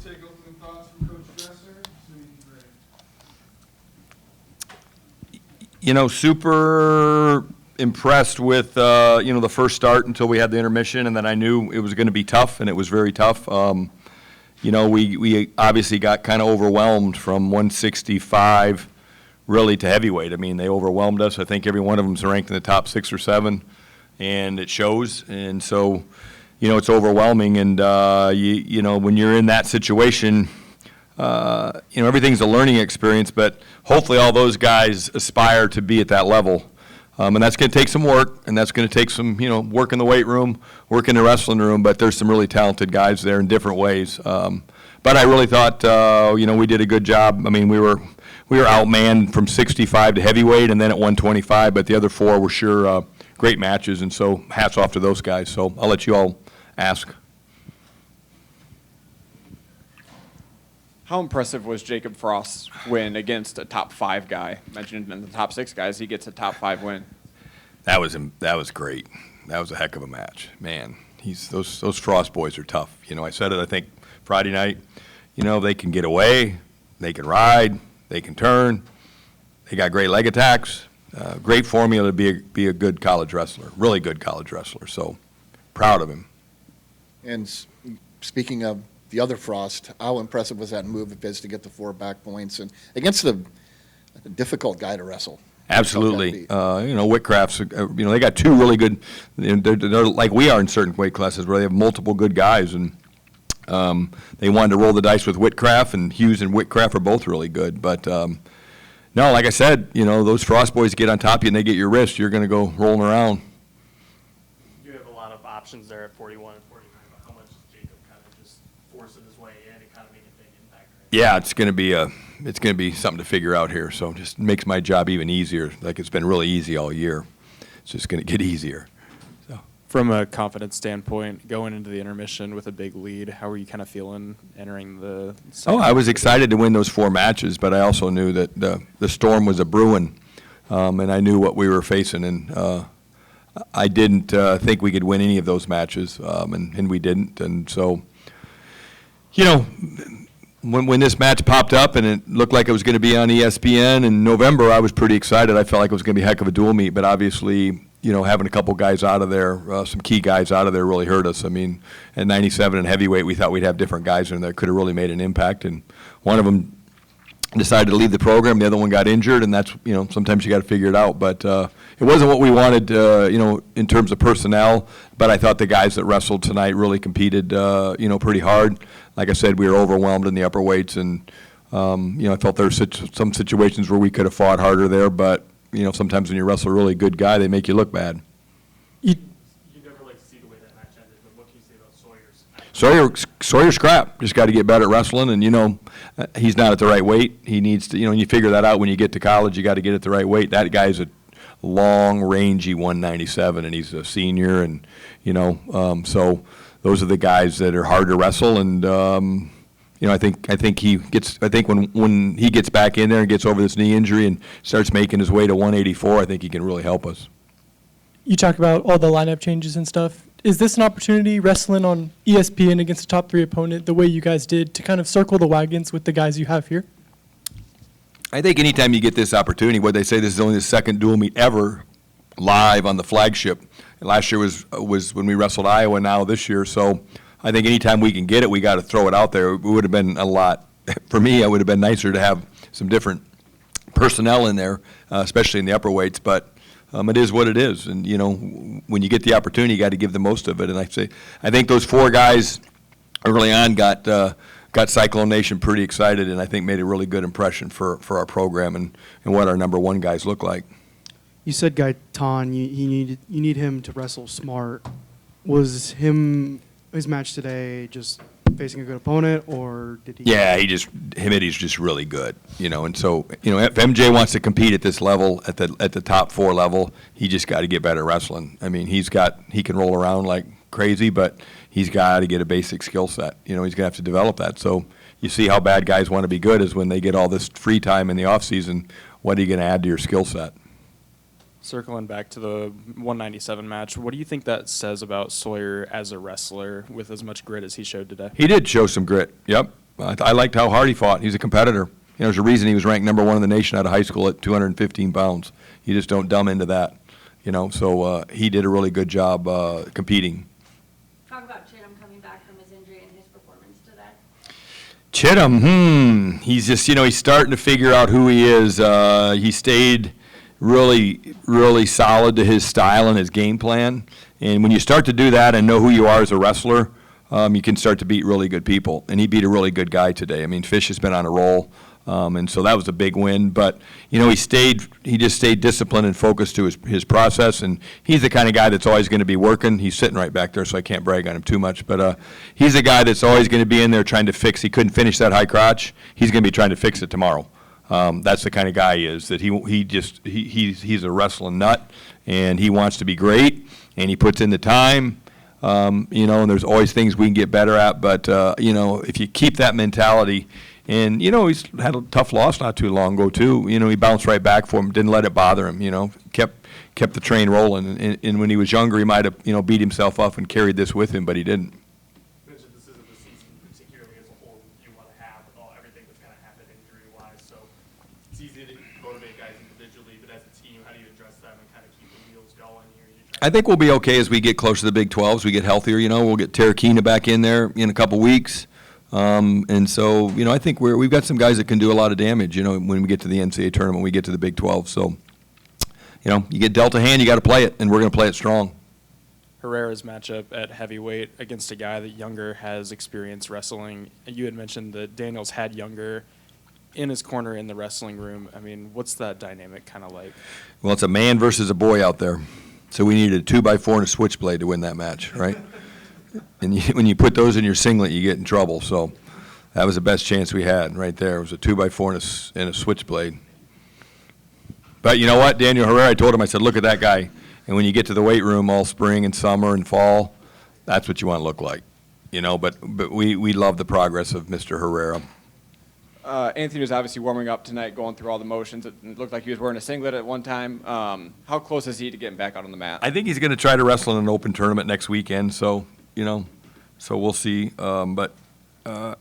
take opening thoughts from Coach Dresser. Super impressed with, the first start until we had the intermission, and then I knew it was going to be tough, and it was very tough. We obviously got kind of overwhelmed from 165 really to heavyweight. I mean, they overwhelmed us. I think every one of them's ranked in the top 6 or 7, and it shows. And so, it's overwhelming. And, when you're in that situation, everything's a learning experience, but hopefully all those guys aspire to be at that level. And that's going to take some work, and that's going to take some, work in the weight room, work in the wrestling room, but there's some really talented guys there in different ways. But I really thought, we did a good job. I mean, we were outmanned from 65 to heavyweight and then at 125, but the other 4 were sure great matches, and so hats off to those guys. So I'll let you all ask. How impressive was Jacob Frost's win against a top 5 guy? Mentioned in the top 6 guys, he gets a top 5 win. That was great. That was a heck of a match, man. Those Frost boys are tough. I said it, I think Friday night. They can get away, they can ride, they can turn. They got great leg attacks. Great formula to be a good college wrestler, really good college wrestler. So proud of him. And speaking of the other Frost, how impressive was that move of his to get the 4 back points and against a difficult guy to wrestle? Absolutely. Whitcraft's, they got 2 really good, they're like we are in certain weight classes where they have multiple good guys, and they wanted to roll the dice with Whitcraft, and Hughes and Whitcraft are both really good. But, no, like I said, those Frost boys get on top of you and they get your wrist, you're going to go rolling around. You have a lot of options there at 41 and 49, but how much does Jacob kind of just force it his way in and kind of make a big impact? Right? Yeah, it's going to be something to figure out here. So it just makes my job even easier. Like it's been really easy all year. It's just going to get easier. So. From a confidence standpoint, going into the intermission with a big lead, how were you kind of feeling entering the second? I was excited to win those 4 matches, but I also knew that the storm was a brewing, and I knew what we were facing. And I didn't think we could win any of those matches, and we didn't. And so, when this match popped up and it looked like it was going to be on ESPN in November, I was pretty excited. I felt like it was going to be a heck of a dual meet, but obviously, having a couple guys out of there, some key guys out of there really hurt us. I mean, at 97 and heavyweight, we thought we'd have different guys in there that could have really made an impact, and one of them decided to leave the program. The other one got injured, and that's, sometimes you got to figure it out. But it wasn't what we wanted, in terms of personnel, but I thought the guys that wrestled tonight really competed, pretty hard. Like I said, we were overwhelmed in the upper weights, and, I felt there were some situations where we could have fought harder there, but, sometimes when you wrestle a really good guy, they make you look bad. You never like to see the way that match ended, but what can you say about Sawyer's? Sawyer's scrap. Just got to get better at wrestling, and, he's not at the right weight. He needs to, you figure that out when you get to college. You got to get at the right weight. That guy's a long, rangy 197, and he's a senior, and, so those are the guys that are hard to wrestle, and, I think he gets. I think when he gets back in there and gets over this knee injury and starts making his way to 184, I think he can really help us. You talk about all the lineup changes and stuff. Is this an opportunity, wrestling on ESPN against a top 3 opponent, the way you guys did, to kind of circle the wagons with the guys you have here? I think anytime you get this opportunity, what they say, this is only the second dual meet ever live on the flagship. And last year was when we wrestled Iowa. Now this year, so. I think anytime we can get it, we got to throw it out there. It would have been a lot, for me, it would have been nicer to have some different personnel in there, especially in the upper weights, but it is what it is. And, when you get the opportunity, you got to give the most of it. And I think those 4 guys early on got Cyclone Nation pretty excited, and I think made a really good impression for our program and what our number 1 guys look like. You said Gaetan, you need him to wrestle smart. Was his match today just facing a good opponent, or did he? Yeah, Himidy's just really good, and so, if MJ wants to compete at this level, at the top 4 level, he just got to get better at wrestling. I mean, he can roll around like crazy, but he's got to get a basic skill set. He's going to have to develop that. So you see how bad guys want to be good is when they get all this free time in the off season. What are you going to add to your skill set? Circling back to the 197 match, what do you think that says about Sawyer as a wrestler with as much grit as he showed today? He did show some grit, yep. I liked how hard he fought. He's a competitor. You know, there's a reason he was ranked number 1 in the nation out of high school at 215 pounds. You just don't dumb into that, you know. So he did a really good job competing. Talk about Chittum coming back from his injury and his performance today. Chittum, he's just, you know, he's starting to figure out who he is. He stayed really, really solid to his style and his game plan. And when you start to do that and know who you are as a wrestler, you can start to beat really good people. And he beat a really good guy today. I mean, Fish has been on a roll. And so that was a big win. But, you know, he just stayed disciplined and focused to his process. And he's the kind of guy that's always going to be working. He's sitting right back there, so I can't brag on him too much. But he's a guy that's always going to be in there trying to fix. He couldn't finish that high crotch. He's going to be trying to fix it tomorrow. That's the kind of guy he is, that he's a wrestling nut, and he wants to be great, and he puts in the time. You know, and there's always things we can get better at. But, you know, if you keep that mentality, and, you know, he's had a tough loss not too long ago, too. You know, he bounced right back for him, didn't let it bother him, you know, kept the train rolling. And when he was younger, he might have, you know, beat himself up and carried this with him, but he didn't. You mentioned this isn't the season particularly as a whole you want to have with all everything that's kind of happened injury-wise. So it's easy to motivate guys individually, but as a team, how do you address them and kind of keep the wheels going here? I think we'll be okay as we get closer to the Big 12, as we get healthier. You know, we'll get Terrakina back in there in a couple weeks. And so, you know, I think we've got some guys that can do a lot of damage, you know, when we get to the NCAA tournament, we get to the Big 12. So, you know, you get dealt a hand, you got to play it, and we're going to play it strong. Herrera's matchup at heavyweight against a guy that Younger has experience wrestling. You had mentioned that Daniels had Younger in his corner in the wrestling room. I mean, what's that dynamic kind of like? Well, it's a man versus a boy out there. So we needed a 2x4 and a switchblade to win that match, right? And when you put those in your singlet, you get in trouble. So that was the best chance we had right there. It was a 2x4 and a switchblade. But you know what? Daniel Herrera, I told him, I said, look at that guy. And when you get to the weight room all spring and summer and fall, that's what you want to look like. You know, but we love the progress of Mr. Herrera. Anthony was obviously warming up tonight, going through all the motions. It looked like he was wearing a singlet at one time. How close is he to getting back out on the mat? I think he's going to try to wrestle in an open tournament next weekend. So, you know, so we'll see. But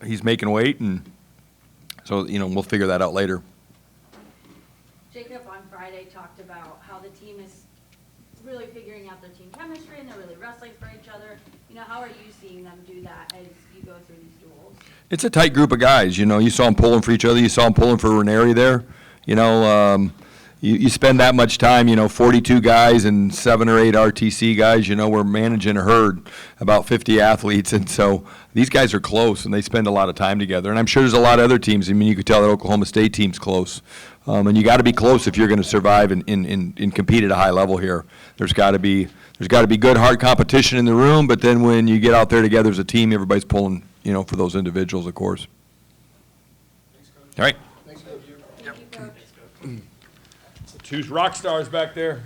he's making weight, and so, you know, we'll figure that out later. Jacob on Friday talked about how the team is really figuring out their team chemistry and they're really wrestling for each other. You know, how are you seeing them do that as you go through these duels? It's a tight group of guys. You know, you saw them pulling for each other. You saw them pulling for Ranieri there. You know, you spend that much time, you know, 42 guys and 7 or 8 RTC guys. You know, we're managing a herd, about 50 athletes. And so these guys are close, and they spend a lot of time together. And I'm sure there's a lot of other teams. I mean, you could tell that Oklahoma State team's close. And you got to be close if you're going to survive and compete at a high level here. There's got to be good, hard competition in the room. But then when you get out there together as a team, everybody's pulling, you know, for those individuals, of course. Thanks, Coach. All right. Thanks, Coach. Thank you, Coach. Two rock stars back there.